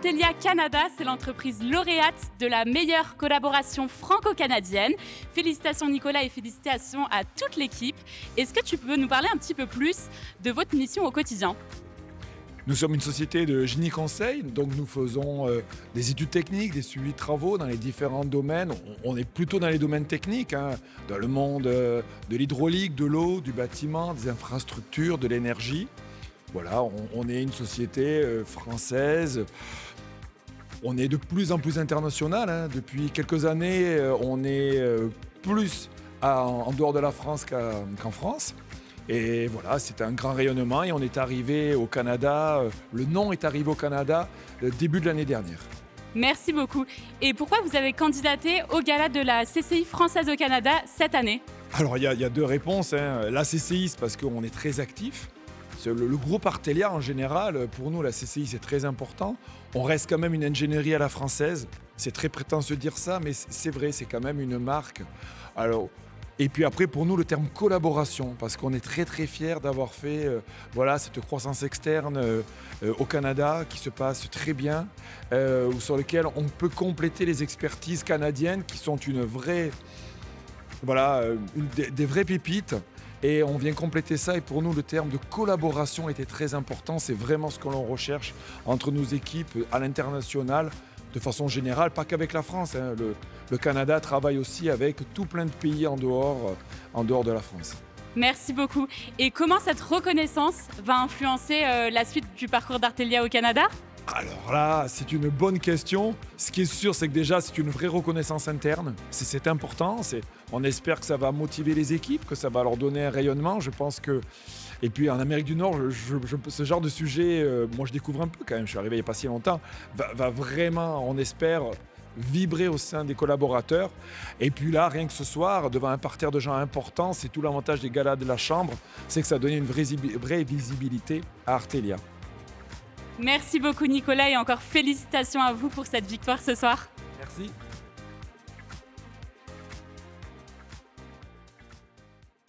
Artelia Canada, c'est l'entreprise lauréate de la meilleure collaboration franco-canadienne. Félicitations Nicolas et félicitations à toute l'équipe. Est-ce que tu peux nous parler un petit peu plus de votre mission au quotidien ? Nous sommes une société de génie conseil, donc nous faisons des études techniques, des suivis de travaux dans les différents domaines. On est plutôt dans les domaines techniques, dans le monde de l'hydraulique, de l'eau, du bâtiment, des infrastructures, de l'énergie. Voilà, on est une société française. On est de plus en plus international. Depuis quelques années, on est plus en dehors de la France qu'en France. Et voilà, c'est un grand rayonnement et on est arrivé au Canada, le nom est arrivé au Canada début de l'année dernière. Merci beaucoup. Et pourquoi vous avez candidaté au gala de la CCI française au Canada cette année ? Alors il y a deux réponses. La CCI, c'est parce qu'on est très actif. Le groupe Artelia en général, pour nous la CCI c'est très important. On reste quand même une ingénierie à la française. C'est très prétentieux de dire ça, mais c'est vrai, c'est quand même une marque. Alors, et puis après, pour nous, le terme collaboration, parce qu'on est très très fiers d'avoir fait cette croissance externe au Canada qui se passe très bien, sur lequel on peut compléter les expertises canadiennes qui sont des vraies pépites. Et on vient compléter ça. Et pour nous, le terme de collaboration était très important. C'est vraiment ce que l'on recherche entre nos équipes à l'international. De façon générale, pas qu'avec la France. Le Canada travaille aussi avec tout plein de pays en dehors de la France. Merci beaucoup. Et comment cette reconnaissance va influencer la suite du parcours d'Artelia au Canada ? Alors là, c'est une bonne question. Ce qui est sûr, c'est que déjà, c'est une vraie reconnaissance interne. C'est important. On espère que ça va motiver les équipes, que ça va leur donner un rayonnement. Je pense que... Et puis en Amérique du Nord, ce genre de sujet, moi je découvre un peu quand même, je suis arrivé il n'y a pas si longtemps, va vraiment, on espère, vibrer au sein des collaborateurs. Et puis là, rien que ce soir, devant un parterre de gens importants, c'est tout l'avantage des galas de la Chambre, c'est que ça donne une vraie visibilité à Artelia. Merci beaucoup Nicolas et encore félicitations à vous pour cette victoire ce soir. Merci.